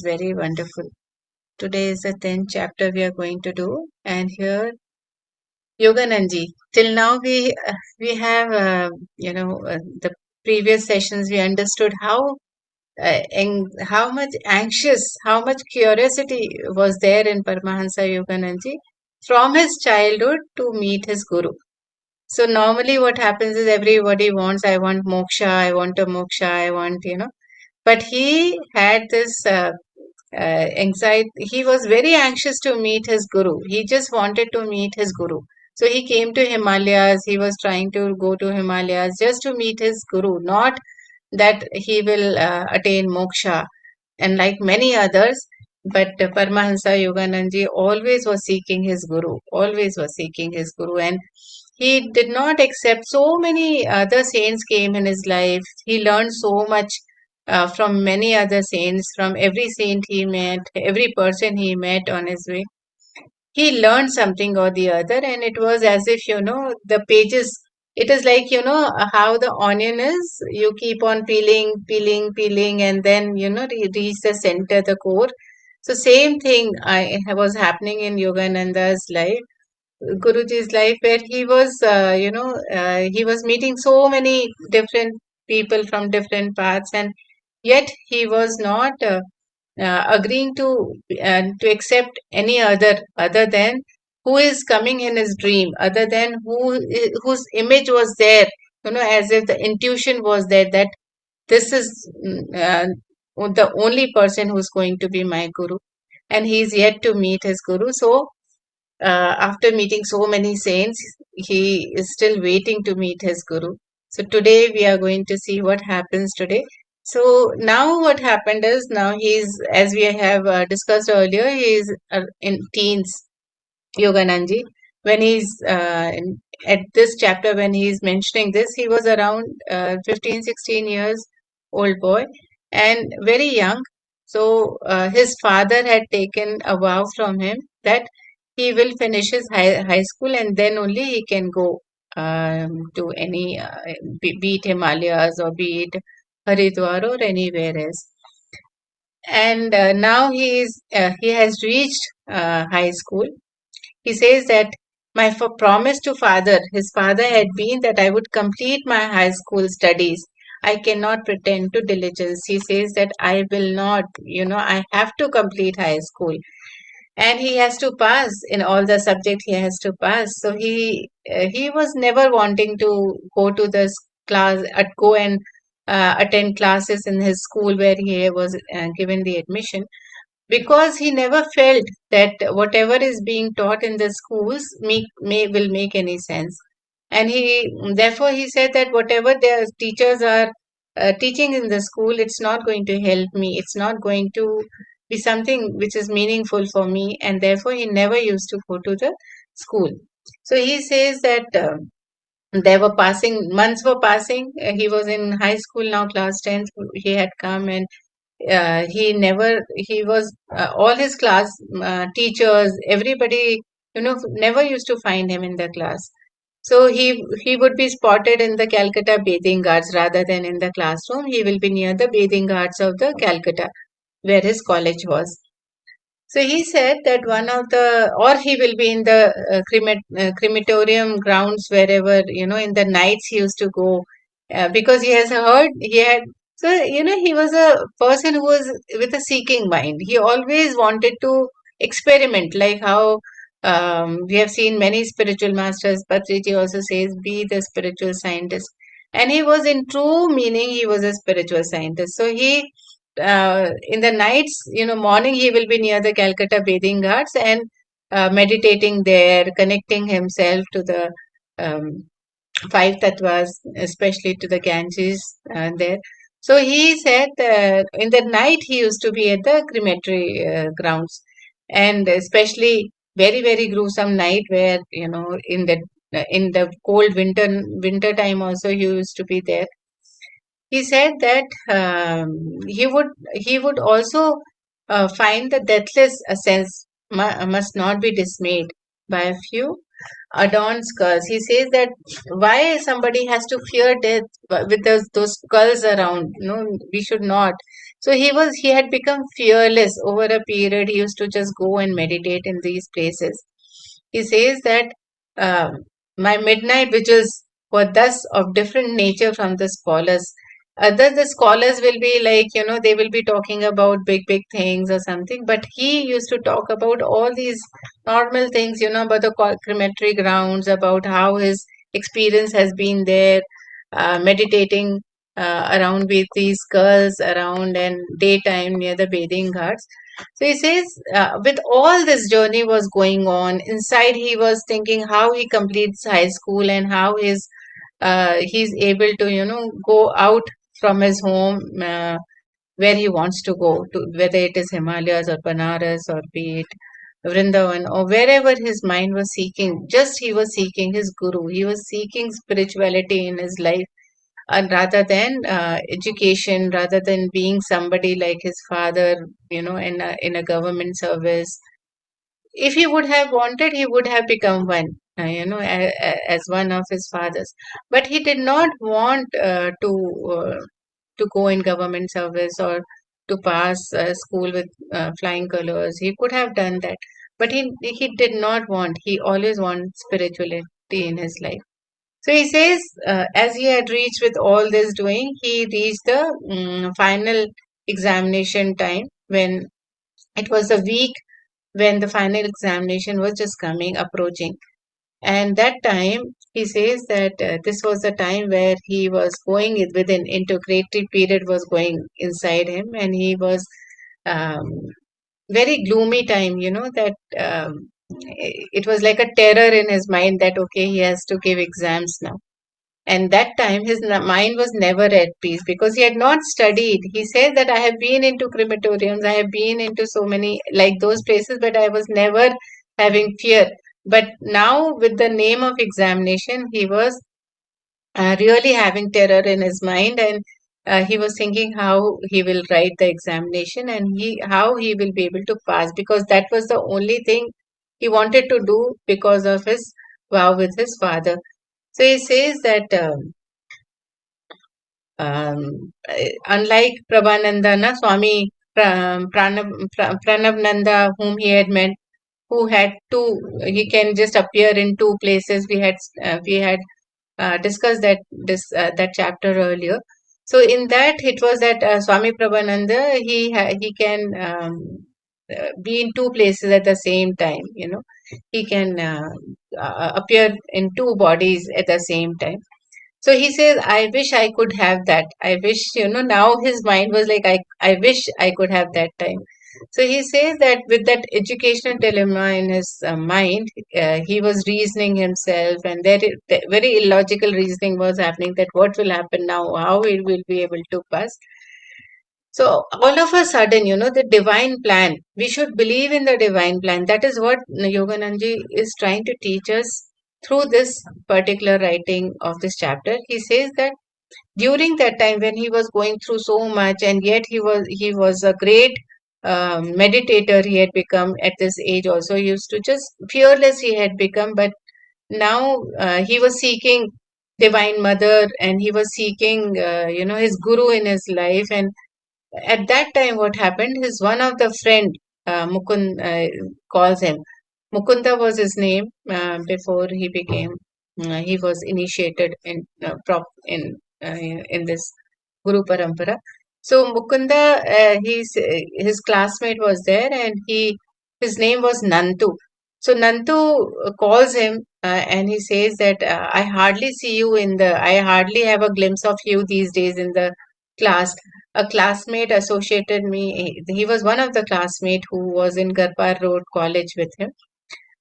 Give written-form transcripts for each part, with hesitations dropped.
very wonderful. Today is the 10th chapter we are going to do, and here Yogananji. Till now we have the previous sessions we understood how much anxious, how much curiosity was there in Paramahansa Yogananji from his childhood to meet his guru. So normally what happens is everybody wants, I want moksha, I want a moksha, I want, but he had this anxiety. He was very anxious to meet his guru. He just wanted to meet his guru. So he came to Himalayas. He was trying to go to Himalayas just to meet his guru, not that he will attain moksha. And like many others, but Paramahansa Yogananji always was seeking his guru, always was seeking his guru. And he did not accept so many other saints came in his life. He learned so much from many other saints, from every saint he met, every person he met on his way. He learned something or the other, and it was as if, the pages, it is like, how the onion is, you keep on peeling, peeling, peeling, and then, reach the center, the core. So, same thing was happening in Yogananda's life. Guruji's life, where he was meeting so many different people from different paths, and yet he was not agreeing to accept any other than who is coming in his dream, other than whose image was there, as if the intuition was there that this is the only person who's going to be my guru, and he's yet to meet his guru. So after meeting so many saints, he is still waiting to meet his guru. So today we are going to see what happens today. So now what happened is, now he's, as we have discussed earlier, he is in teens, Yogananji. When he's at this chapter, when he's mentioning this, he was around 15, 16 years old boy and very young. So his father had taken a vow from him that he will finish his high school and then only he can go to any, be it Himalayas or be it Haridwar or anywhere else. And now he has reached high school. He says that my promise to father, his father had been that I would complete my high school studies. I cannot pretend to diligence. He says that I will not, I have to complete high school. And he has to pass in all the subjects he has to pass. So he was never wanting to go to this class, go and attend classes in his school where he was given the admission, because he never felt that whatever is being taught in the schools will make any sense. And therefore he said that whatever their teachers are teaching in the school, it's not going to help me, it's not going to be something which is meaningful for me, and therefore he never used to go to the school. So he says that there were passing months were passing. He was in high school now, class 10th. He had come, and he was all his class teachers, everybody, never used to find him in the class. So he would be spotted in the Calcutta bathing ghats rather than in the classroom. He will be near the bathing ghats of the Calcutta, where his college was. So he said that or he will be in the crematorium grounds, wherever, in the nights he used to go, because he has heard, so, he was a person who was with a seeking mind. He always wanted to experiment, like how we have seen many spiritual masters. Patriji also says, be the spiritual scientist. And he was, in true meaning, he was a spiritual scientist. So in the nights, morning, he will be near the Calcutta bathing ghats and meditating there, connecting himself to the five tattvas, especially to the Ganges there. So he said in the night he used to be at the crematory grounds, and especially very, very gruesome night where, in the cold winter time also he used to be there. He said that he would also find the deathless essence must not be dismayed by a few adorned skulls. He says that why somebody has to fear death with those skulls around. No, we should not. So he had become fearless over a period. He used to just go and meditate in these places. He says that um, my midnight vigils were thus of different nature from the scholars. Other the scholars will be like, they will be talking about big things or something, but he used to talk about all these normal things, about the crematory grounds, about how his experience has been there, meditating around with these girls around and daytime near the bathing ghats. So he says, with all this journey was going on, inside he was thinking how he completes high school and how he's able to, go out from his home where he wants to go to, whether it is Himalayas or Banaras or be it Vrindavan or wherever his mind was seeking. Just he was seeking his guru. He was seeking spirituality in his life, and rather than education, rather than being somebody like his father, in a government service. If he would have wanted, he would have become one, as one of his fathers. But he did not want to go in government service or to pass school with flying colors. He could have done that, but he did not want. He always wanted spirituality in his life. So he says, as he had reached with all this doing, he reached the final examination time when it was a week when the final examination was just coming, approaching. And that time, he says that this was the time where he was going with an integrative period was going inside him, and he was um, very gloomy time, that it was like a terror in his mind that, okay, he has to give exams now. And that time, his mind was never at peace because he had not studied. He said that I have been into crematoriums, I have been into so many like those places, but I was never having fear. But now, with the name of examination, he was really having terror in his mind, and he was thinking how he will write the examination and how he will be able to pass, because that was the only thing he wanted to do because of his vow with his father. So he says that unlike Prabhanandana, Swami Pranabnanda, whom he had met, who had two, he can just appear in two places. We had discussed that chapter earlier. So in that, it was that Swami Prabhananda, he can be in two places at the same time. He can appear in two bodies at the same time. So he says, I wish I could have that. I wish, now his mind was like, I wish I could have that time. So he says that with that educational dilemma in his mind, he was reasoning himself, and very illogical reasoning was happening that what will happen now, how he will be able to pass. So all of a sudden, the divine plan, we should believe in the divine plan. That is what Yogananji is trying to teach us through this particular writing of this chapter. He says that during that time when he was going through so much, and yet he was a great meditator. He had become at this age also. He used to just fearless he had become, but now he was seeking divine mother, and he was seeking his guru in his life. And at that time, what happened is one of the friend, Mukund, calls him. Mukunda was his name before he was initiated in this Guru Parampara. So Mukunda, his classmate was there, and his name was Nantu. So Nantu calls him, and he says that I hardly see you I hardly have a glimpse of you these days in the class. A classmate associated me. He was one of the classmate who was in Garpar Road College with him.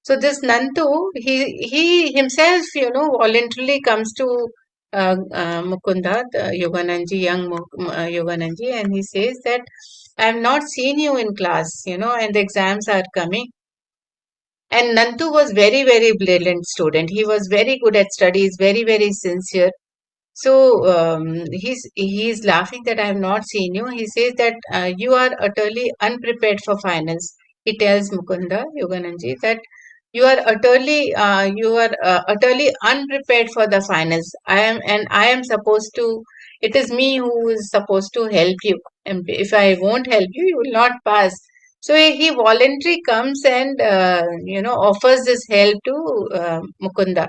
So this Nantu, he himself, voluntarily comes to Mukunda, the Yogananji, young Yogananji, and he says that I have not seen you in class, and the exams are coming. And Nantu was very brilliant student. He was very good at studies, very sincere. So he's laughing that I have not seen you. He says that you are utterly unprepared for finals. He tells Mukunda Yogananji that you are utterly unprepared for the finals. I am supposed to It is me who is supposed to help you. And if I won't help you, you will not pass. So he voluntarily comes and offers this help to Mukunda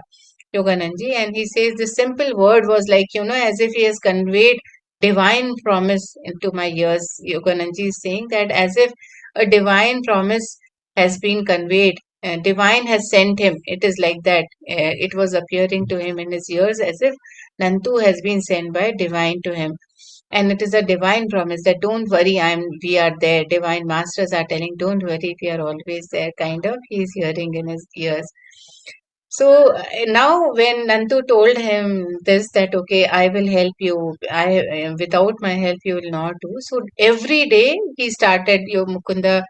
Yogananji, and he says the simple word was like, as if he has conveyed divine promise into my ears. Yogananji is saying that as if a divine promise has been conveyed. Divine has sent him. It is like that. It was appearing to him in his ears as if Nantu has been sent by divine to him. And it is a divine promise that don't worry, we are there. Divine masters are telling, don't worry, we are always there, kind of. He's hearing in his ears. So now when Nantu told him this, that okay, I will help you. Without my help you will not do. So every day he started, Mukunda,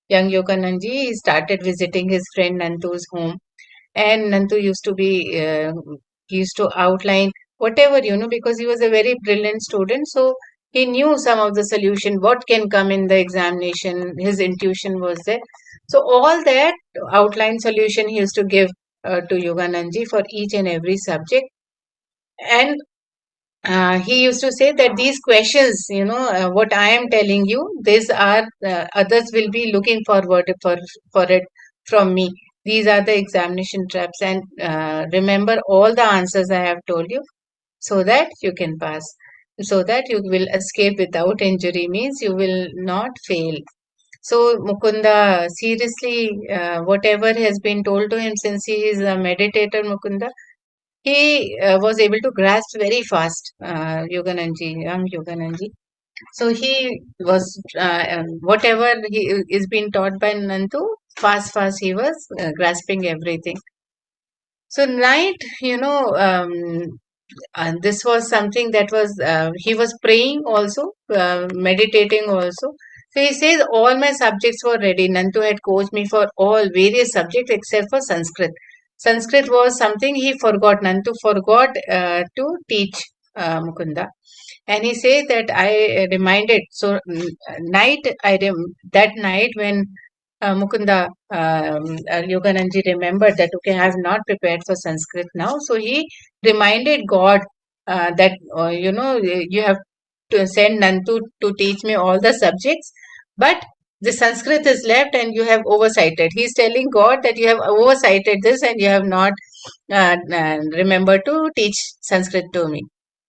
young Yogananji, he started visiting his friend Nantu's home. And Nantu used to be, he used to outline whatever, because he was a very brilliant student. So he knew some of the solution, what can come in the examination. His intuition was there. So all that outline solution he used to give to Yogananji for each and every subject. And he used to say that these questions, what I am telling you, these are others will be looking forward for it from me. These are the examination traps, and remember all the answers I have told you, so that you can pass, so that you will escape without injury. Means you will not fail. So Mukunda, seriously, whatever has been told to him since he is a meditator, Mukunda, he was able to grasp very fast, Yogananji, Yogananji. So he was, whatever he is being taught by Nantu, fast he was grasping everything. So night, and this was something that was, he was praying also, meditating also. So he says, all my subjects were ready. Nantu had coached me for all various subjects except for Sanskrit. Sanskrit was something he forgot. Nantu forgot to teach Mukunda. And he says that I reminded. So that night when Mukunda Yogananji remembered that okay, I have not prepared for Sanskrit now. So he reminded God that you have to send Nantu to teach me all the subjects, but the Sanskrit is left and you have oversighted. He's telling God that you have oversighted this and you have not remembered to teach Sanskrit to me.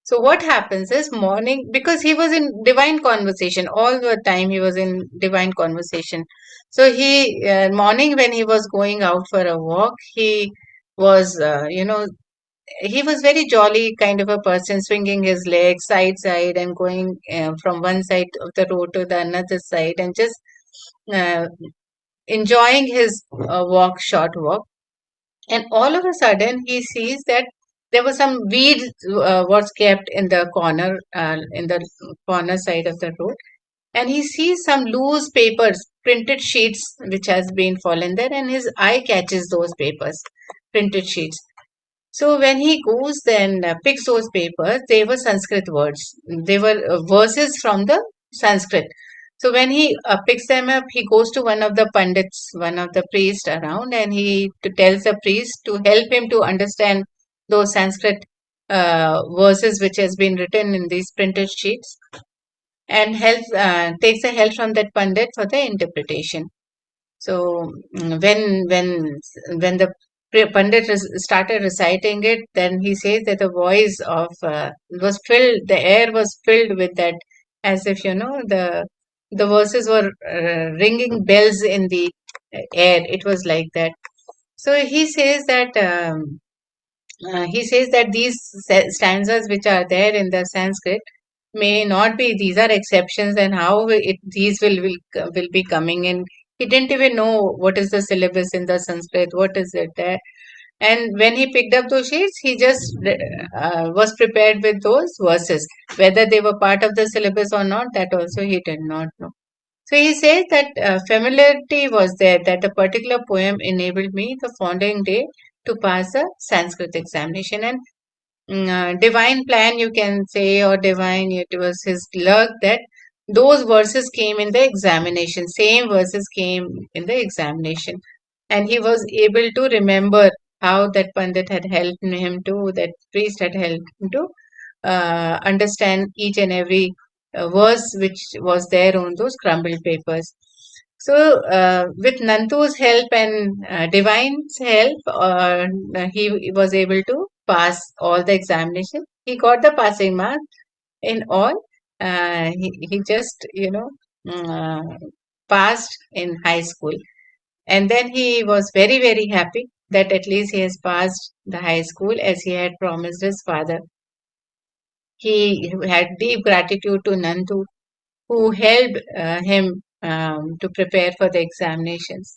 So what happens is morning, because he was in divine conversation all the time, he was in divine conversation. So he morning when he was going out for a walk, he was he was very jolly kind of a person, swinging his legs side and going from one side of the road to the another side and just uh, enjoying his short walk. And all of a sudden, he sees that there was some weed was kept in the corner side of the road. And he sees some loose papers, printed sheets, which has been fallen there, and his eye catches those papers, printed sheets. So when he goes then picks those papers, they were Sanskrit words. They were verses from the Sanskrit. So when he picks them up, he goes to one of the pandits, one of the priests around, and tells the priest to help him to understand those Sanskrit verses which has been written in these printed sheets, and takes the help from that pandit for the interpretation. So when the Pandit started reciting it, then he says that the voice of was filled, the air was filled with that, as if the verses were ringing bells in the air. It was like that. So he says that these stanzas which are there in the Sanskrit may not be, these are exceptions, and how these will be coming in. He didn't even know what is the syllabus in the Sanskrit, what is it there. And when he picked up those sheets, he just was prepared with those verses. Whether they were part of the syllabus or not, that also he did not know. So he says that familiarity was there, that the particular poem enabled me the following day to pass the Sanskrit examination. And divine plan, you can say, or divine, it was his luck that those verses came in the examination. Same verses came in the examination. And he was able to remember how that Pandit had helped him to, that priest had helped him to understand each and every verse which was there on those crumbled papers. So, with Nantu's help and Divine's help, he was able to pass all the examination. He got the passing mark in all. He just, passed in high school. And then he was very, very happy that at least he has passed the high school as he had promised his father. He had deep gratitude to Nandu, who helped him to prepare for the examinations.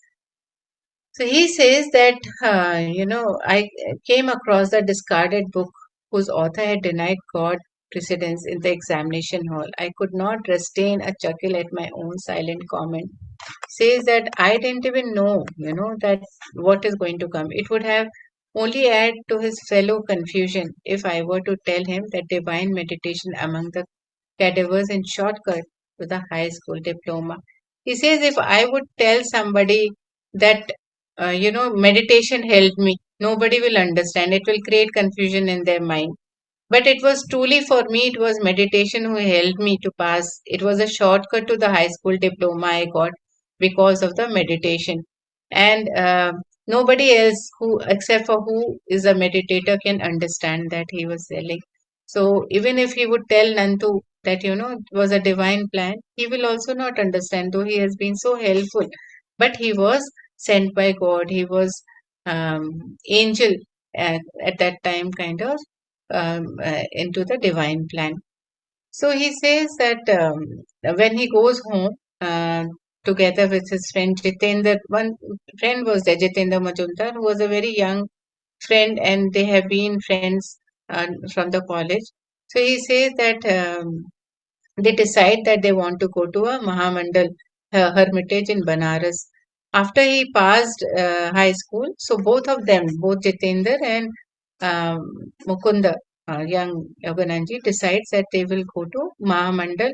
So he says that, I came across a discarded book whose author had denied God precedence in the examination hall. I could not restrain a chuckle at my own silent comment. Says that I didn't even know, that what is going to come. It would have only add to his fellow confusion if I were to tell him that divine meditation among the cadavers in shortcut to the high school diploma. He says if I would tell somebody that, meditation helped me, nobody will understand. It will create confusion in their mind. But it was truly for me, it was meditation who helped me to pass. It was a shortcut to the high school diploma I got because of the meditation. And nobody else who, except for who is a meditator, can understand that he was selling. So even if he would tell Nantu that, it was a divine plan, he will also not understand, though he has been so helpful. But he was sent by God. He was angel at that time, kind of into the divine plan. So he says that when he goes home together with his friend Jitendra, one friend was there, Jitendra Majumdar, who was a very young friend, and they have been friends from the college. So he says that they decide that they want to go to a Mahamandal hermitage in Banaras. After he passed high school, so both of them, both Jitendra and um, Mukunda, young Yogananji, decides that they will go to Mahamandal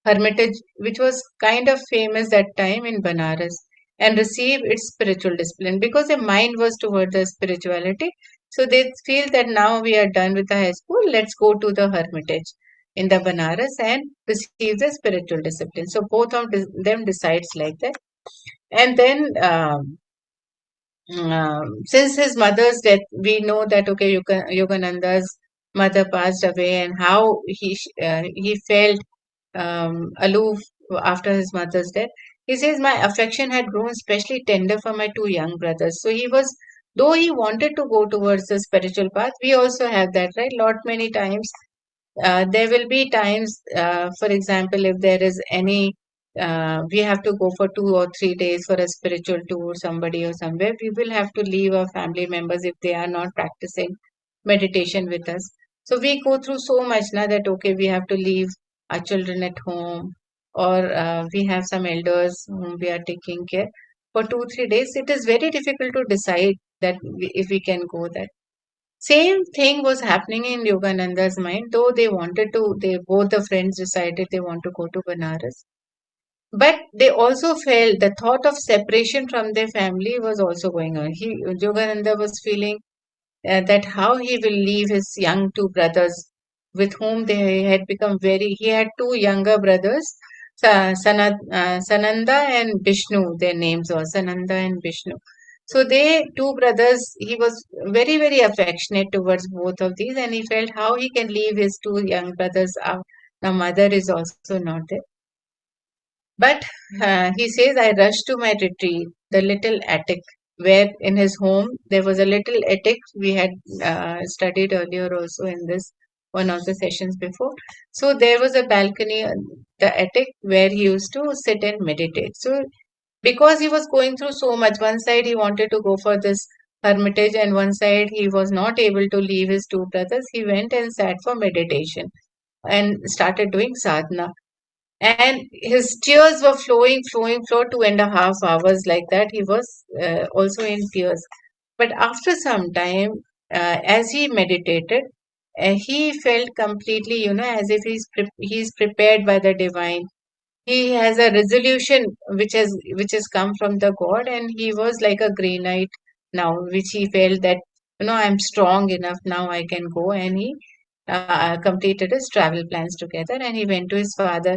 hermitage, which was kind of famous that time in Banaras, and receive its spiritual discipline because their mind was toward the spirituality. So they feel that now we are done with the high school, let's go to the hermitage in the Banaras and receive the spiritual discipline. So both of them decides like that. And then since his mother's death, we know that okay, Yogananda's mother passed away, and how he felt aloof after his mother's death. He says, "My affection had grown especially tender for my two young brothers." So he was, though he wanted to go towards the spiritual path, we also have that, right? Lot many times there will be times, for example, if there is any, we have to go for 2 or 3 days for a spiritual tour, somebody or somewhere, we will have to leave our family members if they are not practicing meditation with us. So we go through so much now that, okay, we have to leave our children at home, or we have some elders whom we are taking care for 2, 3 days. It is very difficult to decide that if we can go there. Same thing was happening in Yogananda's mind, though they both the friends decided they want to go to Banaras. But they also felt the thought of separation from their family was also going on. Yogananda was feeling that how he will leave his young two brothers with whom they had become he had two younger brothers, Sananda and Vishnu, their names were Sananda and Vishnu. So they, two brothers, he was very, very affectionate towards both of these, and he felt how he can leave his two young brothers out. Now mother is also not there. But he says, I rushed to my retreat, the little attic, where in his home there was a little attic. We had studied earlier also in this one of the sessions before. So there was a balcony, the attic, where he used to sit and meditate. So because he was going through so much, one side he wanted to go for this hermitage, and one side he was not able to leave his two brothers, he went and sat for meditation and started doing sadhana. And his tears were flowing for 2.5 hours like that. He was also in tears. But after some time, as he meditated, he felt completely, as if he's prepared by the divine. He has a resolution which has come from the God, and he was like a granite now, which he felt that, I'm strong enough now, I can go. And he completed his travel plans together, and he went to his father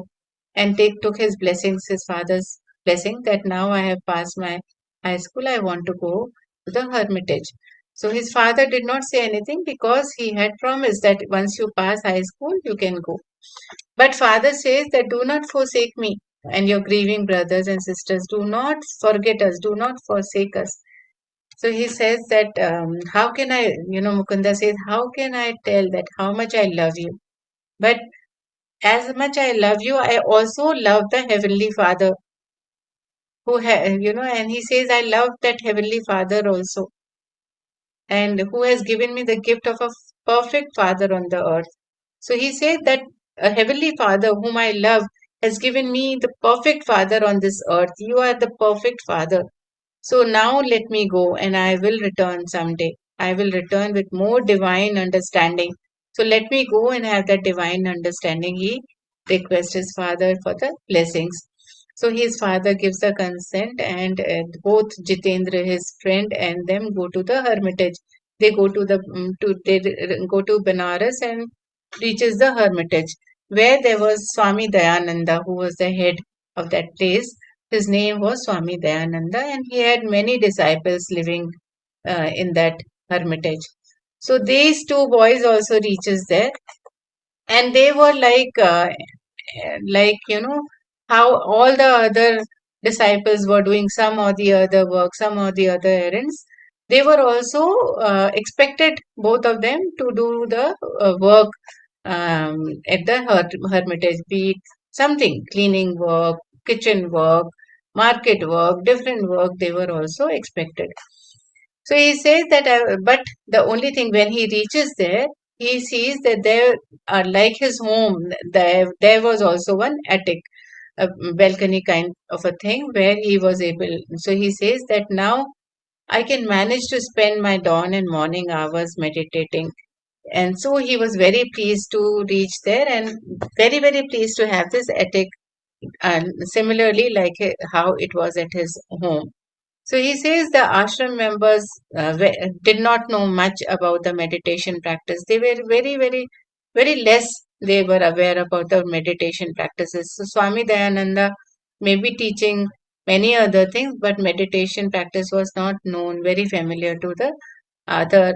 and took his blessings, his father's blessing, that now I have passed my high school, I want to go to the hermitage. So his father did not say anything because he had promised that once you pass high school, you can go. But father says that do not forsake me and your grieving brothers and sisters. Do not forget us. Do not forsake us. So he says that, how can I, Mukunda says, how can I tell that how much I love you? But as much I love you, I also love the Heavenly Father and he says, I love that Heavenly Father also, and who has given me the gift of a perfect Father on the earth. So he said that a Heavenly Father whom I love has given me the perfect Father on this earth. You are the perfect Father. So now let me go and I will return someday. I will return with more divine understanding. So let me go and have that divine understanding. He requests his father for the blessings. So his father gives the consent, and both Jitendra, his friend, and them go to the hermitage. They go to they go to Benares and reaches the hermitage, where there was Swami Dayananda, who was the head of that place. His name was Swami Dayananda, and he had many disciples living in that hermitage. So these two boys also reaches there, and they were like how all the other disciples were doing some or the other work, some or the other errands. They were also expected, both of them, to do the work at the hermitage, be it something, cleaning work, kitchen work, market work, different work, they were also expected. So he says that, but the only thing, when he reaches there, he sees that there are, like his home, there was also one attic, a balcony kind of a thing, where he was able. So he says that now I can manage to spend my dawn and morning hours meditating. And so he was very pleased to reach there, and very, very pleased to have this attic, similarly like how it was at his home. So he says the ashram members did not know much about the meditation practice. They were very, very, very less they were aware about the meditation practices. So Swami Dayananda may be teaching many other things, but meditation practice was not known, very familiar to the other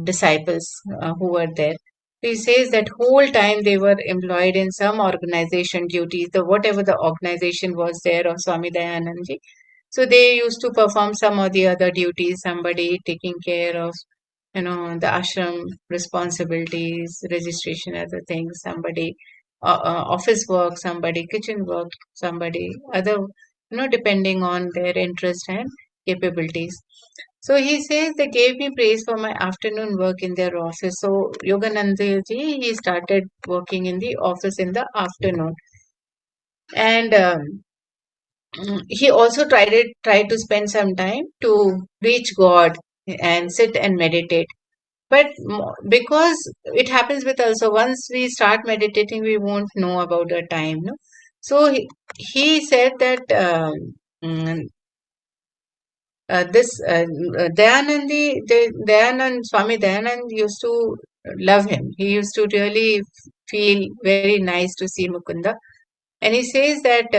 disciples who were there. He says that whole time they were employed in some organization duties, the whatever the organization was there of Swami Dayanand. So they used to perform some or the other duties, somebody taking care of, the ashram responsibilities, registration, other things, somebody office work, somebody kitchen work, somebody other, depending on their interest and capabilities. So he says they gave me praise for my afternoon work in their office. So Yogananda ji, he started working in the office in the afternoon. And he also tried to spend some time to reach God and sit and meditate. But because it happens with us, so once we start meditating, we won't know about the time. No? So he said that mm, this Dayanand, Swami Dayanand used to love him. He used to really feel very nice to see Mukunda. And he says that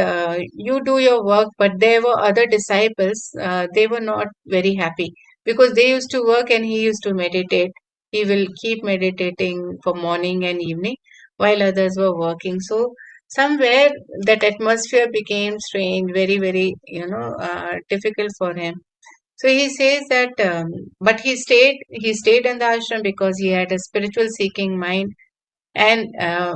you do your work, but there were other disciples, they were not very happy because they used to work and he used to meditate. He will keep meditating for morning and evening while others were working. So somewhere that atmosphere became strange, very, very, difficult for him. So he says that, but he stayed in the ashram because he had a spiritual seeking mind, and uh,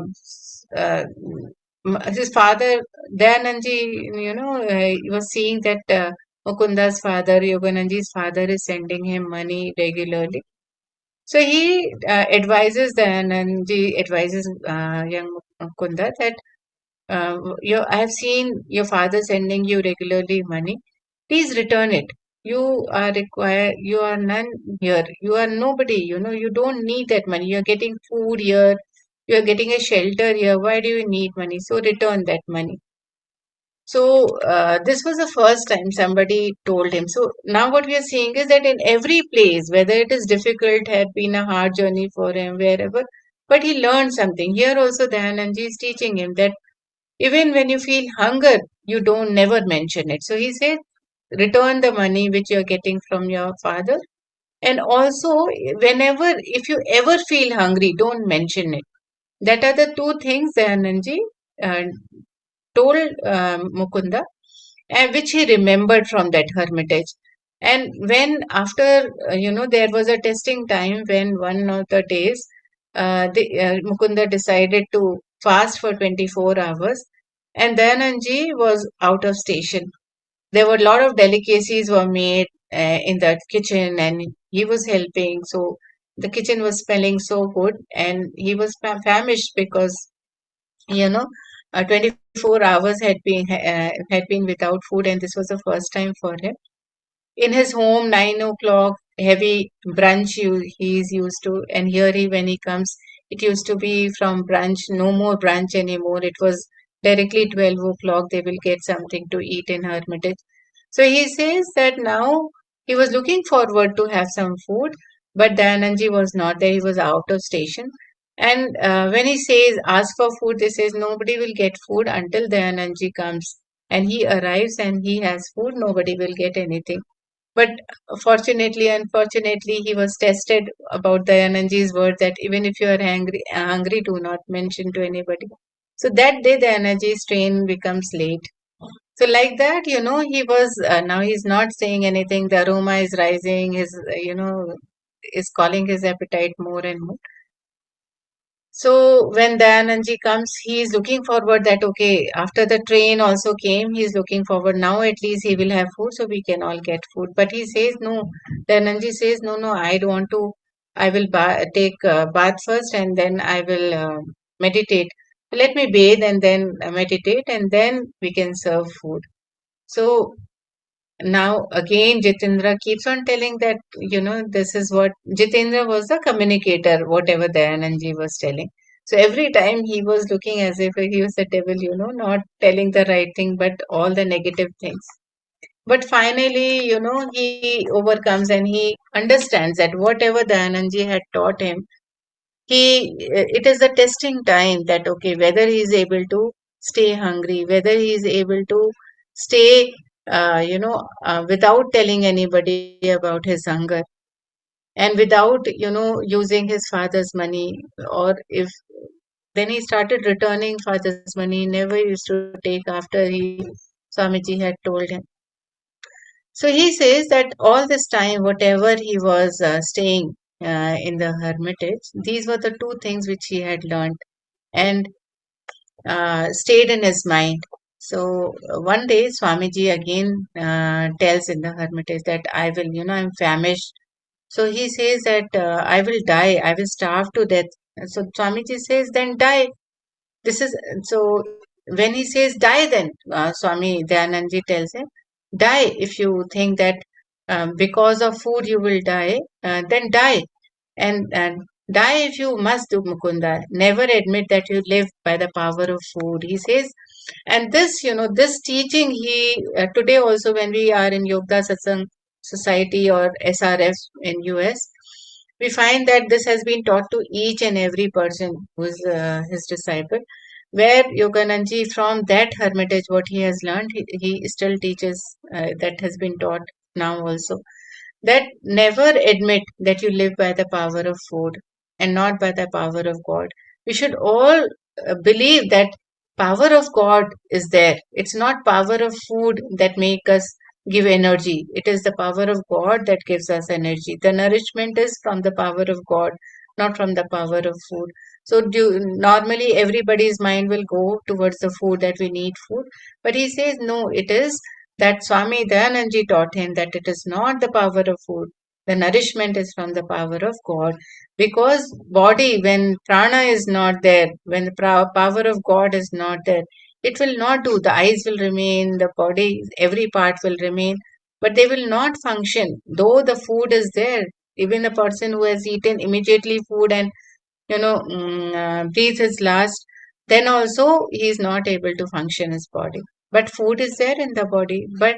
his father, Dayanandji, he was seeing that Mukunda's father, Yogananji's father, is sending him money regularly. So he advises young Mukunda that I have seen your father sending you regularly money. Please return it. You are none here. You are nobody, you don't need that money. You're getting food here. You're getting a shelter here. Why do you need money? So return that money. So this was the first time somebody told him. So now what we are seeing is that in every place, whether it is difficult, had been a hard journey for him, wherever, but he learned something. Here also Dayananji is teaching him that even when you feel hunger, you don't never mention it. So he said, return the money which you're getting from your father. And also, whenever, if you ever feel hungry, don't mention it. That are the two things Dayananji uh, told Mukunda, and which he remembered from that hermitage. And when after, there was a testing time when one of the days, Mukunda decided to fast for 24 hours, and Dayananji was out of station. There were a lot of delicacies were made in the kitchen, and he was helping. So the kitchen was smelling so good, and he was famished because you know 24 hours had been without food, and this was the first time for him in his home. 9 o'clock heavy brunch he is used to, and here when he comes, it used to be from brunch, no more brunch anymore. It was directly 12 o'clock they will get something to eat in Hermitage. So he says that now he was looking forward to have some food, but Dayananji was not there. He was out of station. And when he says, ask for food, they says nobody will get food until Dayananji comes. And he arrives and he has food, nobody will get anything. But fortunately, unfortunately, he was tested about Dayananji's word that even if you are hungry, do not mention to anybody. So that day, the energy's train becomes late. So like that, he was now he's not saying anything. The aroma is rising. His, is calling his appetite more and more. So when Dayananji comes, he is looking forward that okay, after the train also came, he is looking forward now at least he will have food, so we can all get food. But he says no. Dayananji says no, no, I don't want to. I will take bath first and then I will meditate. Let me bathe and then meditate and then we can serve food. So now again, Jitendra keeps on telling that, this is what Jitendra was the communicator, whatever Dayananji was telling. So every time he was looking as if he was the devil, not telling the right thing, but all the negative things. But finally, he overcomes and he understands that whatever Dayananji had taught him, it is the testing time that okay, whether he is able to stay hungry, whether he is able to stay without telling anybody about his hunger, and without using his father's money, or if then he started returning father's money, never used to take after he Swamiji had told him. So he says that all this time, whatever he was staying in the hermitage, these were the two things which he had learned and stayed in his mind. So one day, Swamiji again tells in the hermitage that I will, I'm famished. So he says that I will die, I will starve to death. So Swamiji says, then die. This is so when he says die, then Swami Dayanandji tells him, die if you think that because of food you will die, then die. And die if you must do, Mukunda. Never admit that you live by the power of food. He says, and this, this teaching, today also when we are in Yoga Satsang Society or SRF in US, we find that this has been taught to each and every person who is his disciple. Where Yogananji, from that hermitage, what he has learned, he still teaches, that has been taught now also, that never admit that you live by the power of food and not by the power of God. We should all believe that power of God is there. It's not power of food that make us give energy. It is the power of God that gives us energy. The nourishment is from the power of God, not from the power of food. So normally everybody's mind will go towards the food, that we need food. But he says no, it is that Swami Dayananji taught him that it is not the power of food. The nourishment is from the power of God. Because body, when prana is not there, when the power of God is not there, it will not do. The eyes will remain, the body, every part will remain, but they will not function. Though the food is there, even a person who has eaten immediately food and breathe his last, then also he is not able to function his body. but food is there in the body, but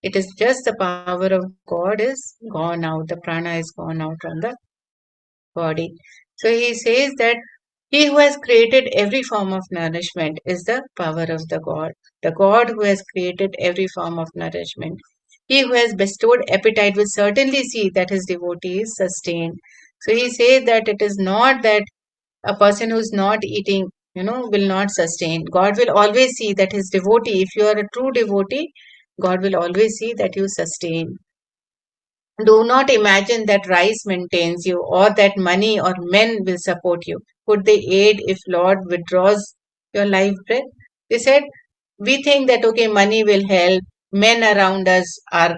it is just the power of God is gone out. The prana is gone out from the body. So he says that he who has created every form of nourishment is the power of the God. The God who has created every form of nourishment. He who has bestowed appetite will certainly see that his devotee is sustained. So he says that it is not that a person who's not eating, will not sustain. God will always see that his devotee, if you are a true devotee, God will always see that you sustain. Do not imagine that rice maintains you or that money or men will support you. Could they aid if Lord withdraws your life breath? They said, we think that, okay, money will help. Men around us are,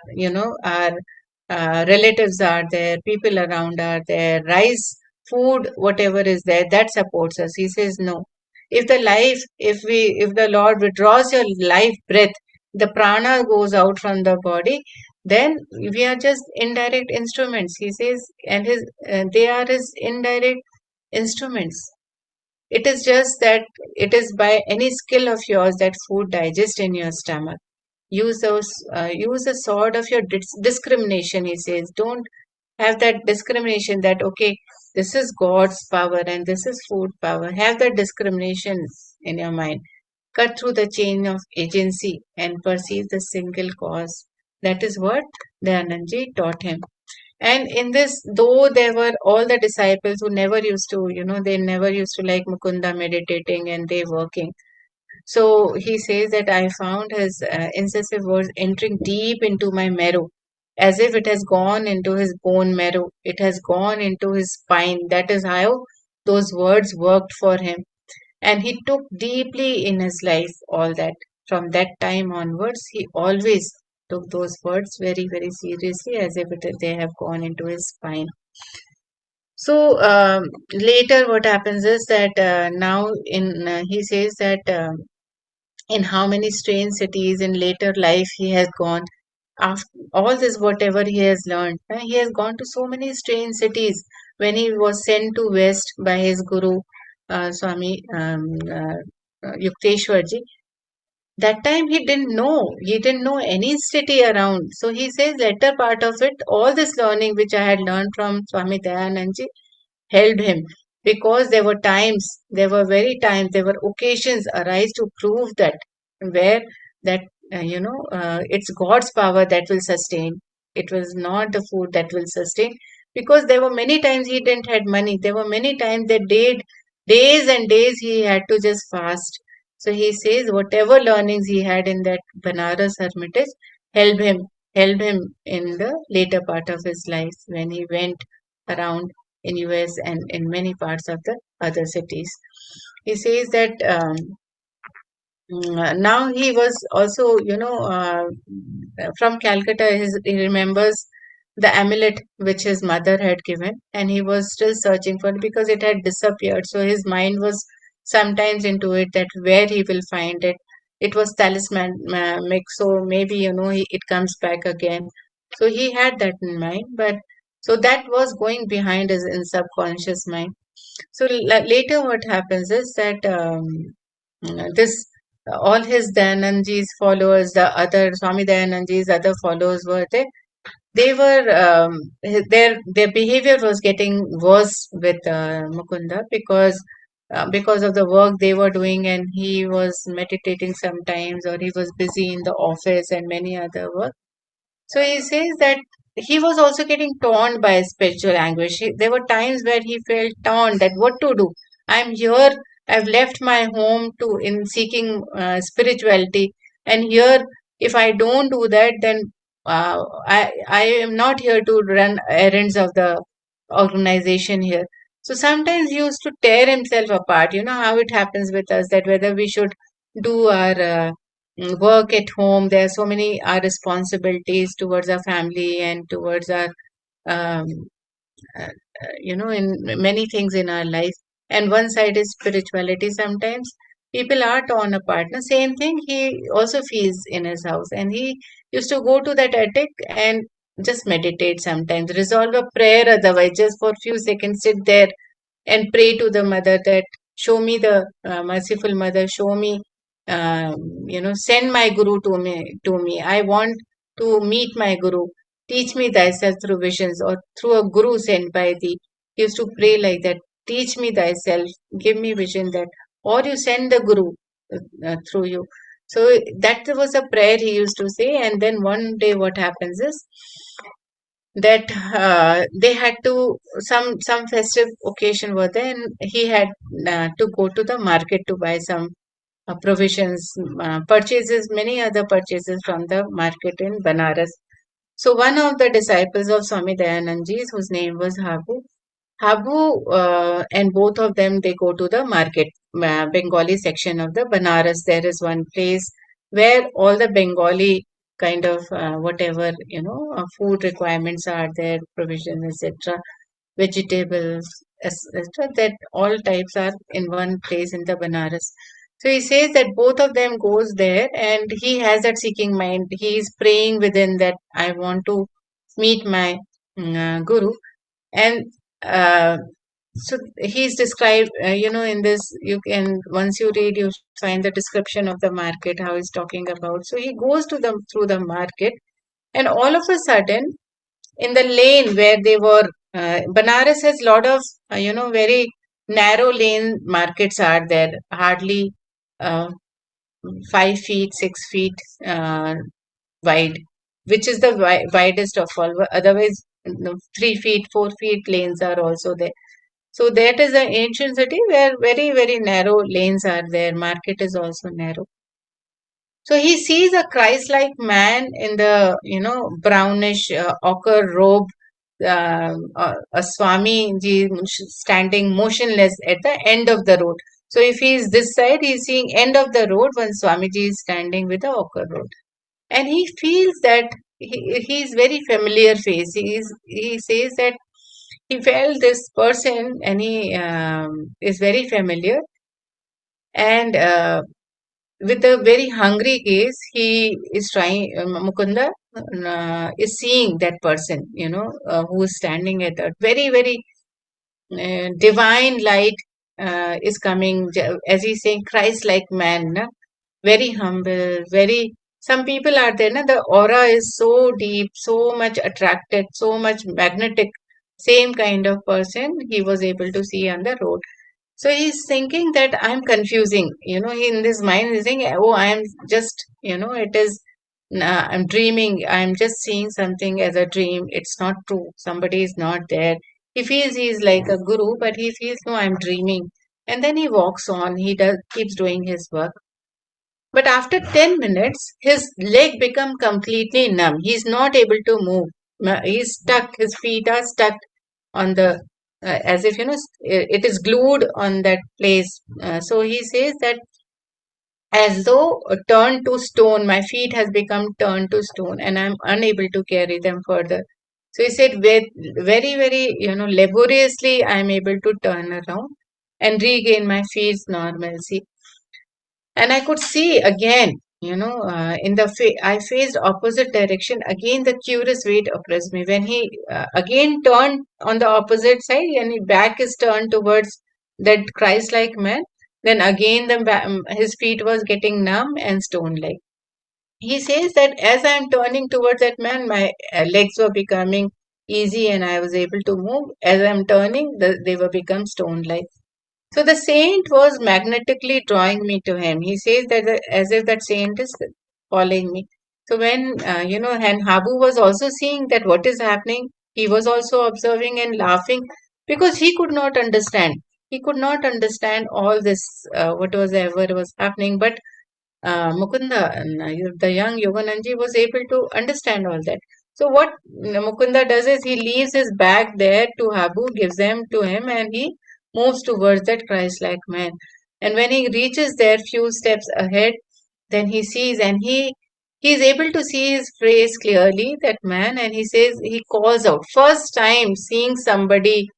our relatives are there, people around are there, rice, food, whatever is there, that supports us. He says, no. If the Lord withdraws your life breath, the prana goes out from the body, then we are just indirect instruments. He says, and they are his indirect instruments. It is just that it is by any skill of yours that food digests in your stomach. Use the sword of your discrimination. He says, don't have that discrimination that, okay, this is God's power and this is food power. Have that discrimination in your mind. Cut through the chain of agency and perceive the single cause. That is what Dayanandji taught him. And in this, though there were all the disciples who never used to, they never used to like Mukunda meditating and they working. So he says that I found his incisive words entering deep into my marrow, as if it has gone into his bone marrow. It has gone into his spine. That is how those words worked for him. And he took deeply in his life all that. From that time onwards, he always took those words very, very seriously, as if they have gone into his spine. So later, what happens is that now in he says that in how many strange cities in later life he has gone. After all this, whatever he has learned, he has gone to so many strange cities. When he was sent to West by his guru, Swami Yukteswarji, that time he didn't know any city around. So he says later part of it, all this learning which I had learned from Swami Dayanandji helped him, because there were occasions arise to prove that where that it's God's power that will sustain. It was not the food that will sustain, because there were many times he didn't had money. There were many times that days and days he had to just fast. So he says whatever learnings he had in that Banaras hermitage helped him helped him in the later part of his life when he went around in US and in many parts of the other cities. He says that now he was also, from Calcutta, he remembers the amulet which his mother had given, and he was still searching for it because it had disappeared. So his mind was sometimes into it that where he will find it. It was talismanic, so maybe, it comes back again. So he had that in mind, but so that was going behind his in subconscious mind. So later, what happens is that this all his Dayanandji's followers, the other Swami Dayanandji's other followers were there. They were their behavior was getting worse with Mukunda because of the work they were doing, and he was meditating sometimes, or he was busy in the office and many other work. So he says that he was also getting torn by spiritual anguish. There were times where he felt torn that what to do. I'm here. I've left my home to in seeking spirituality, and here, if I don't do that, then I am not here to run errands of the organization here. So sometimes he used to tear himself apart. You know how it happens with us, that whether we should do our work at home. There are so many our responsibilities towards our family and towards our, um, in many things in our life. And one side is spirituality. Sometimes people are torn apart. The same thing he also feels in his house. And he used to go to that attic and just meditate sometimes, resolve a prayer otherwise, just for a few seconds, sit there and pray to the mother that show me the merciful mother, show me send my guru to me. I want to meet my guru. Teach me thyself through visions or through a guru sent by thee. He used to pray like that. Teach me thyself. Give me vision that, or you send the guru through you. So that was a prayer he used to say. And then one day, what happens is that they had to some festive occasion were there, and he had to go to the market to buy some provisions, purchases, many other purchases from the market in Banaras. So one of the disciples of Swami Dayanandji, whose name was Habu, and both of them, they go to the market, Bengali section of the Banaras. There is one place where all the Bengali kind of whatever food requirements are there, provisions, etc., vegetables, etc. That all types are in one place in the Banaras. So he says that both of them goes there, and he has that seeking mind. He is praying within that I want to meet my guru, and uh, so he's described, in this, you can, once you read, you find the description of the market, how he's talking about. So he goes to them through the market, and all of a sudden, in the lane where they were, Banaras has lot of, very narrow lane markets are there, hardly uh, 5 feet, 6 feet uh, wide, which is the widest of all. Otherwise, 3 feet, 4 feet lanes are also there. So that is an ancient city where very, very narrow lanes are there. Market is also narrow. So he sees a Christ-like man in the, brownish ochre robe, a Swami ji standing motionless at the end of the road. So if he is this side, he is seeing end of the road when Swamiji is standing with the ochre robe. And he feels that he is very familiar face. He says that he felt this person, and he is very familiar. And with a very hungry gaze, he is trying, Mukunda is seeing that person, who is standing at that very, very divine light is coming, as he's saying, Christ-like man, na? Very humble, very. Some people are there, na? The aura is so deep, so much attracted, so much magnetic. Same kind of person he was able to see on the road. So he's thinking that I'm confusing, he in this mind he's saying, oh, I am just, it is, I'm dreaming, I'm just seeing something as a dream. It's not true. Somebody is not there. He feels he's like a guru, but he feels, no, I'm dreaming. And then he walks on, keeps doing his work. But after 10 minutes, his leg become completely numb. He's not able to move. He's stuck. His feet are stuck on the, as if, it is glued on that place. So he says that as though turned to stone, my feet has become turned to stone, and I'm unable to carry them further. So he said, very, very, laboriously, I'm able to turn around and regain my feet's normalcy. And I could see again, in the I faced opposite direction. Again, the curious weight oppressed me. When he again turned on the opposite side, and his back is turned towards that Christ-like man, then again his feet was getting numb and stone-like. He says that as I'm turning towards that man, my legs were becoming easy and I was able to move. As I'm turning, they were become stone-like. So the saint was magnetically drawing me to him. He says that as if that saint is following me. So when, and Habu was also seeing that what is happening, he was also observing and laughing because he could not understand. He could not understand all this, whatever was happening. But Mukunda, the young Yogananji, was able to understand all that. So what Mukunda does is he leaves his bag there to Habu, gives them to him, and he moves towards that Christ-like man. And when he reaches there, few steps ahead, then he sees, and he is able to see his face clearly, that man, and he says, he calls out. First time seeing somebody,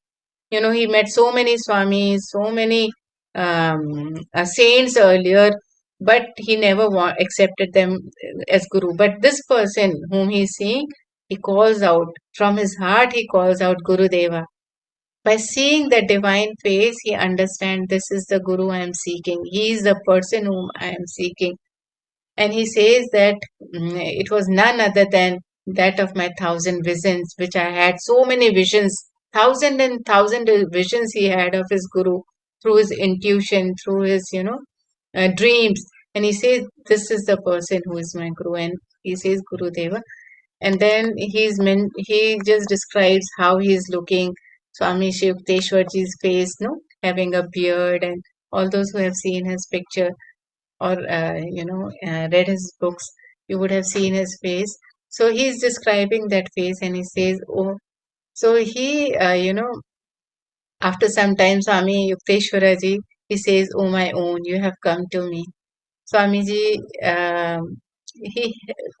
he met so many swamis, so many saints earlier, but he never accepted them as guru. But this person whom he is seeing, he calls out from his heart. He calls out Guru Deva. By seeing the divine face, he understands this is the Guru I am seeking. He is the person whom I am seeking. And he says that it was none other than that of my thousand visions, which I had so many visions, thousand and thousand visions he had of his Guru through his intuition, through his, dreams. And he says, this is the person who is my Guru. And he says, Guru Deva. And then he just describes how he is looking. Swami Shivteshwarji's face, no, having a beard, and all those who have seen his picture or read his books, you would have seen his face. So he's describing that face, and he says, "Oh." So he, after some time, Swami Yukteswaraji, he says, "Oh my own, you have come to me." Swamiji, he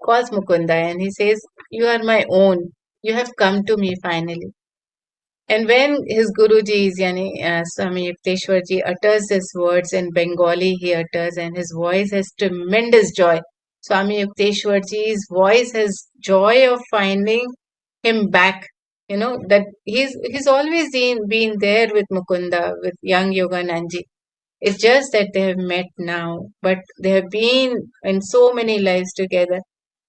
calls Mukunda and he says, "You are my own. You have come to me finally." And when his Guruji, Swami Yukteswarji, utters his words in Bengali, he utters, and his voice has tremendous joy. Swami Yukteswarji's voice has joy of finding him back. That he's always been there with Mukunda, with young Yogananji. It's just that they have met now, but they have been in so many lives together.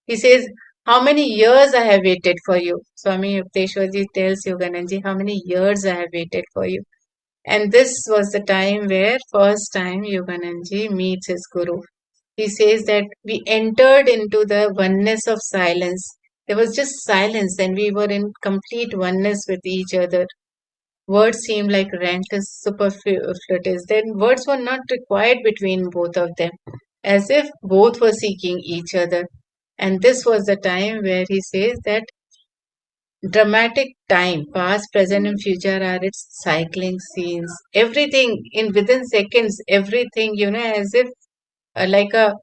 He says, how many years I have waited for you. Swami Yukteswarji tells Yogananji, how many years I have waited for you. And this was the time where first time Yogananji meets his Guru. He says that we entered into the oneness of silence. There was just silence and we were in complete oneness with each other. Words seemed like rankless superfluities. Then words were not required between both of them, as if both were seeking each other. And this was the time where he says that dramatic time, past, present, and future are its cycling scenes. Everything in within seconds, everything, as if like a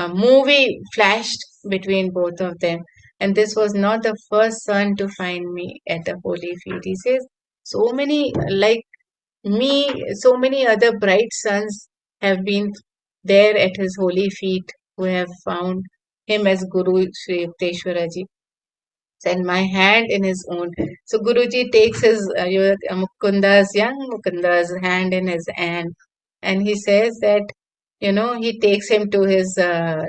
movie flashed between both of them. And this was not the first son to find me at the holy feet. He says, so many like me, so many other bright sons have been there at his holy feet who have found him as Guru Sri Yukteswaraji and my hand in his own. So Guruji takes his young Mukunda's hand in his hand, and he says that he takes him to his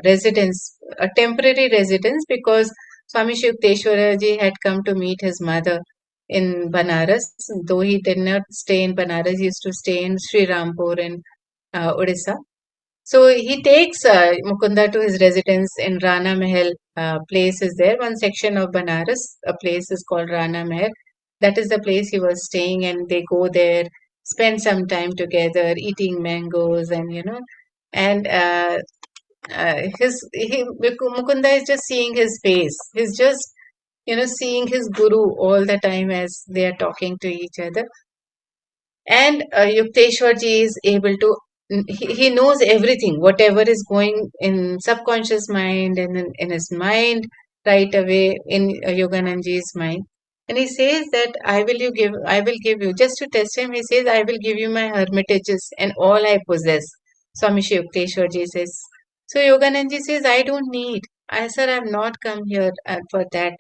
residence, a temporary residence, because Swami Yukteswaraji had come to meet his mother in Banaras. Though he did not stay in Banaras, he used to stay in Sri Rampur in Odisha. So he takes Mukunda to his residence in Rana Mahal. Place is there. One section of Banaras, a place is called Rana Mahal. That is the place he was staying, and they go there, spend some time together, eating mangoes, and and Mukunda is just seeing his face. He's just seeing his guru all the time as they are talking to each other. And Yukteswarji is able to, he knows everything, whatever is going in subconscious mind and in his mind right away in Yogananji's mind. And he says that I will give you, just to test him, he says, I will give you my hermitages and all I possess. Swami Yukteswarji says. So Yogananji says, I don't need. I said, I have not come here for that.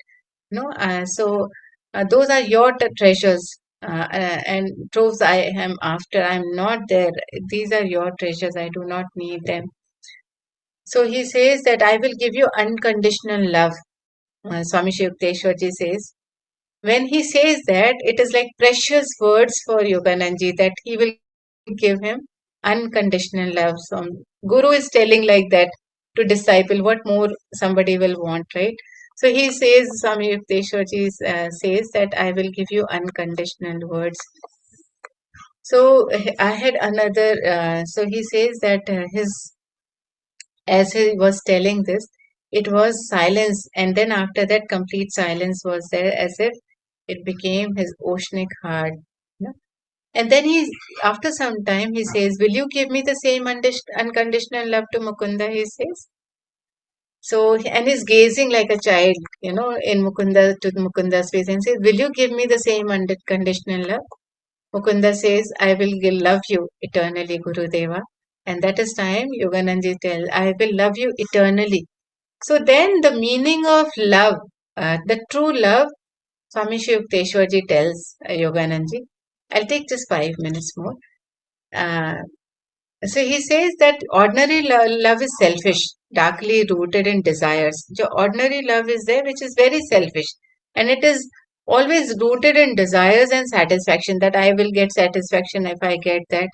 Those are your treasures and troves I am after. I'm not there. These are your treasures. I do not need them. So he says that I will give you unconditional love. Swami Yukteswarji says. When he says that, it is like precious words for Yogananji that he will give him unconditional love. So Guru is telling like that to disciple. What more somebody will want, right? So he says, Swami Yukteswarji says that I will give you unconditional words. So I had another, so he says that as he was telling this, it was silence. And then after that, complete silence was there as if it became his oceanic heart. And then after some time, he says, will you give me the same unconditional love to Mukunda, he says. So, and he's gazing like a child, in Mukunda's face and says, will you give me the same unconditional love? Mukunda says, I will love you eternally, Gurudeva. And that is time Yogananji tells, I will love you eternally. So then the meaning of love, the true love, Swami Yukteswarji tells Yogananji, I'll take just 5 minutes more. Uh, so he says that ordinary love is selfish, darkly rooted in desires. The ordinary love is there, which is very selfish, and it is always rooted in desires and satisfaction. That I will get satisfaction if I get that.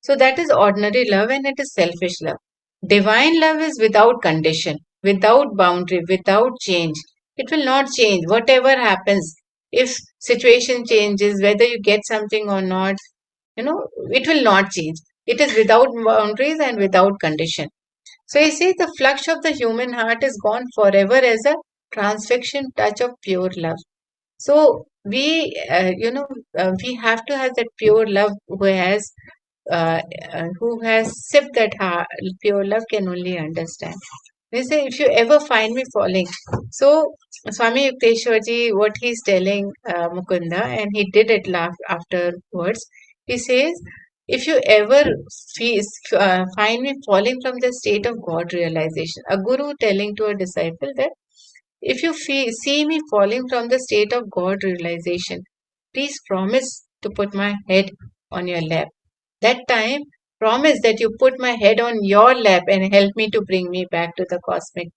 So that is ordinary love, and it is selfish love. Divine love is without condition, without boundary, without change. It will not change. Whatever happens, if situation changes, whether you get something or not, it will not change. It is without boundaries and without condition. So he says the flush of the human heart is gone forever as a transfixion touch of pure love. So we have to have that pure love who has sipped that heart, pure love can only understand. They say, if you ever find me falling. So, Swami Yukteswarji, what he's telling Mukunda, and he did it afterwards, he says, if you ever find me falling from the state of God realization, a guru telling to a disciple that if you see me falling from the state of God realization, please promise to put my head on your lap. That time, promise that you put my head on your lap and help me to bring me back to the cosmic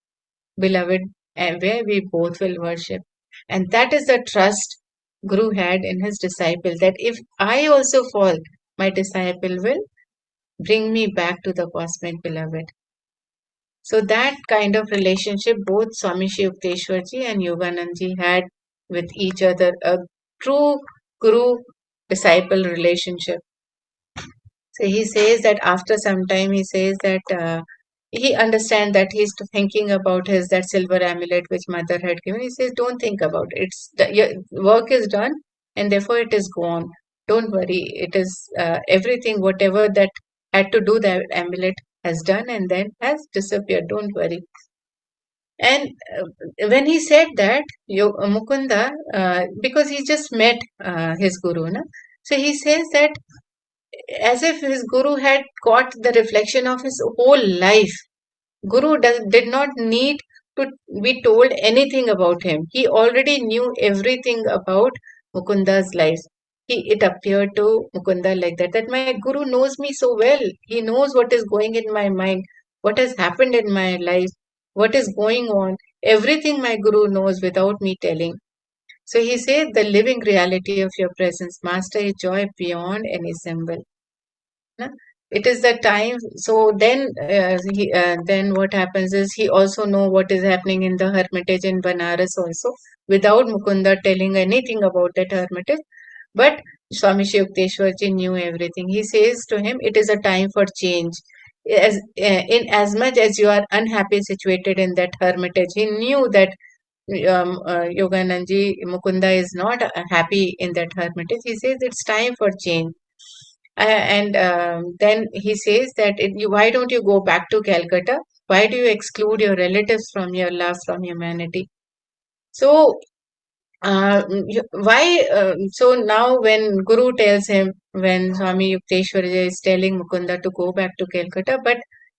beloved and where we both will worship. And that is the trust Guru had in his disciple that if I also fall, my disciple will bring me back to the cosmic beloved. So that kind of relationship both Swami Shiv Yukteswarji and Yoganandji had with each other, a true Guru disciple relationship. So he says that after some time, he says that he understands that he's thinking about his that silver amulet which mother had given. He says, don't think about it. Your work is done, and therefore it is gone. Don't worry. It is everything, whatever that had to do that amulet has done and then has disappeared. Don't worry. And when he said that, Mukunda, because he just met his guru, na? So he says that as if his guru had got the reflection of his whole life. Guru did not need to be told anything about him. He already knew everything about Mukunda's life. It appeared to Mukunda like that my guru knows me so well. He knows what is going in my mind, what has happened in my life, what is going on. Everything my guru knows without me telling. So he said, the living reality of your presence, Master, is joy beyond any symbol. Na? It is the time. So then what happens is he also know what is happening in the hermitage in Banaras also without Mukunda telling anything about that hermitage. But Swami Shiv Yukteswarji knew everything. He says to him, it is a time for change. In as much as you are unhappy situated in that hermitage, he knew that Yoganandji Mukunda is not happy in that hermitage. He says it's time for change. And then he says that why don't you go back to Calcutta? Why do you exclude your relatives from your love from humanity? So so now when Guru tells him, when Swami Yukteswarji is telling Mukunda to go back to Calcutta, but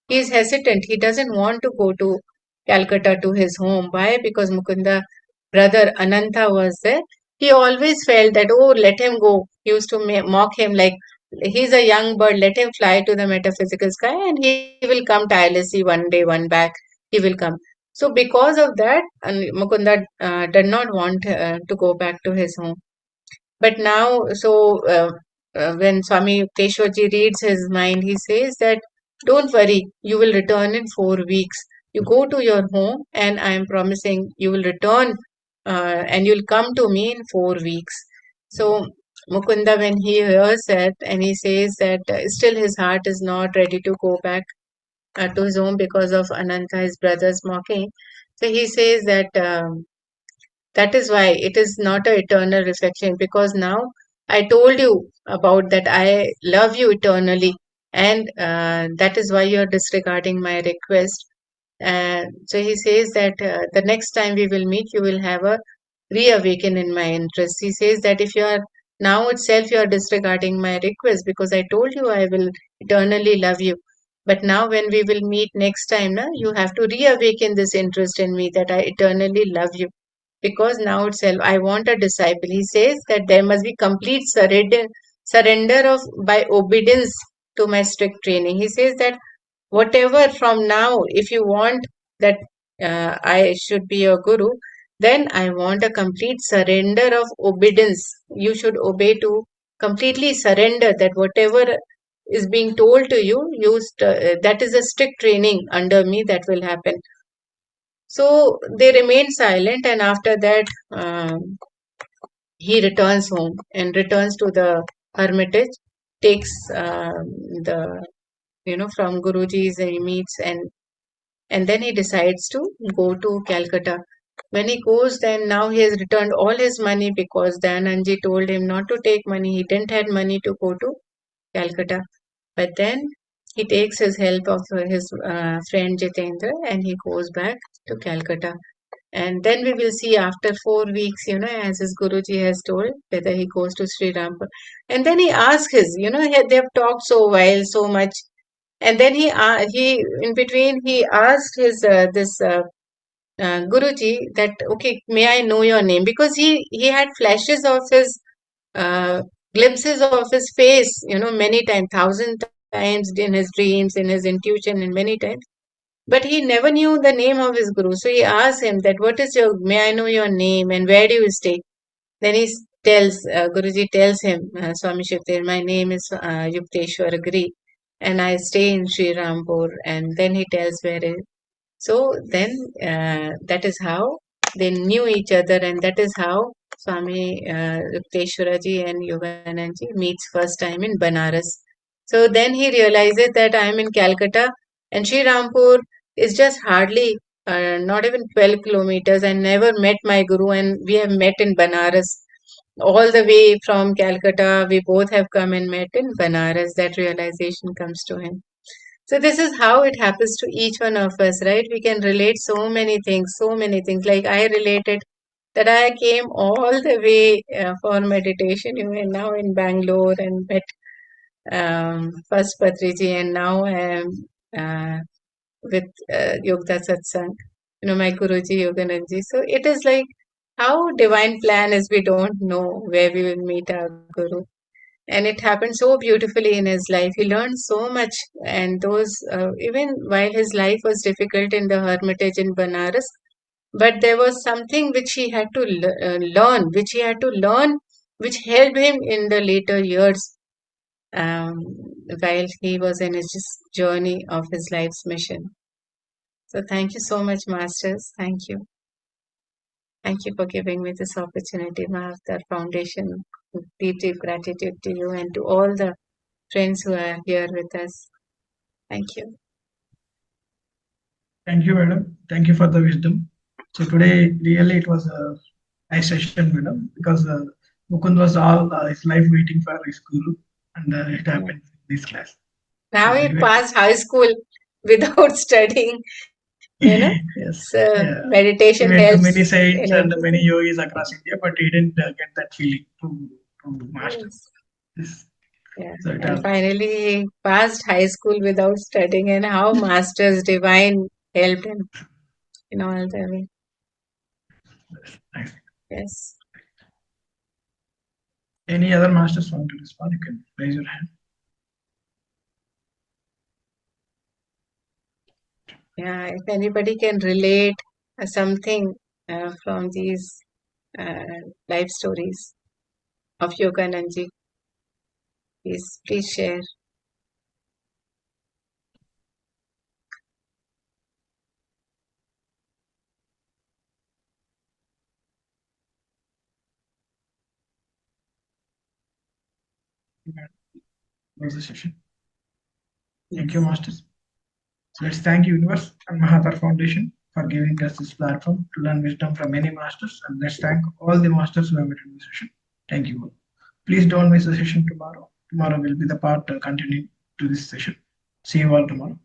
he is hesitant. He doesn't want to go to Calcutta to his home. Why? Because Mukunda brother Ananta was there. He always felt that, oh, let him go. He used to mock him like, he's a young bird, let him fly to the metaphysical sky and he will come tirelessly one day, one back. He will come. So because of that, Mukunda did not want to go back to his home. But now, when Swami Yukteswarji reads his mind, he says that, don't worry, you will return in 4 weeks. You go to your home and I am promising you will return and you'll come to me in 4 weeks. So Mukunda, when he hears that and he says that still his heart is not ready to go back to his home because of Ananta, his brother's mocking. So he says that that is why it is not an eternal reflection, because now I told you about that I love you eternally, and that is why you are disregarding my request. So he says that the next time we will meet, you will have a reawaken in my interest. He says that if you are now itself you are disregarding my request because I told you I will eternally love you. But now when we will meet next time, na, you have to reawaken this interest in me that I eternally love you. Because now itself I want a disciple. He says that there must be complete surrender of by obedience to my strict training. He says that whatever from now, if you want that I should be your guru, then I want a complete surrender of obedience. You should obey to completely surrender that whatever is being told to you, that is a strict training under me that will happen. So they remain silent, and after that, he returns home and returns to the hermitage, takes the from Guruji's, he meets, and then he decides to go to Calcutta. When he goes, then now he has returned all his money because Dayananji told him not to take money. He didn't have money to go to Calcutta. But then he takes his help of his friend Jitendra and he goes back to Calcutta. And then we will see after 4 weeks, as his Guruji has told, whether he goes to Sri Rampur. And then he asks they have talked so while, so much. And then he in between he asked his this Guruji that, okay, may I know your name? Because he had flashes of his uh, glimpses of his face, many times, thousand times in his dreams, in his intuition, and many times. But he never knew the name of his guru. So he asked him that, may I know your name and where do you stay? Then Guruji tells him, Swami Shivtir, my name is Yukteswar Giri and I stay in Sri Rampur. And then he tells where it. So then that is how they knew each other, and that is how Swami Yukteswaraji and Yogananji meets first time in Banaras. So then he realizes that I am in Calcutta and Sri Rampur is just hardly not even 12 kilometers. I never met my guru, and we have met in Banaras. All the way from Calcutta, we both have come and met in Banaras. That realization comes to him. So this is how it happens to each one of us, right? We can relate so many things, so many things. Like I related that I came all the way for meditation, even now in Bangalore and met first Patriji, and now I am uh, with Yogda Satsang, my Guruji Yogananji. So it is like how divine plan is, we don't know where we will meet our Guru. And it happened so beautifully in his life. He learned so much, and those even while his life was difficult in the hermitage in Banaras, but there was something which he had to learn, which helped him in the later years um, while he was in his journey of his life's mission. So thank you so much, Masters. Thank you. Thank you for giving me this opportunity, Mahavatar Foundation. Deep, deep gratitude to you and to all the friends who are here with us. Thank you. Thank you, madam. Thank you for the wisdom. So today, really, it was a nice session, madam, because Mukund was all his life waiting for his guru, and it happened in this class. Now So he anyway, passed high school without studying, yes, So yeah. He meditation went to helps many saints in and many everything. yogis across India, but he didn't get that feeling to master. Yes. This. Yeah. So it And all. finally he passed high school without studying, and how Master's divine helped him in all the way. Nice. Yes. Any other masters want to respond? You can raise your hand. Yeah, if anybody can relate something from these uh, life stories of Yogananji, please share. Close the session. Thank you, masters. So let's thank Universe and Mahavatar Foundation for giving us this platform to learn wisdom from many masters. And let's thank all the masters who have attended the session. Thank you all. Please don't miss the session tomorrow. Tomorrow will be the part continuing to this session. See you all tomorrow.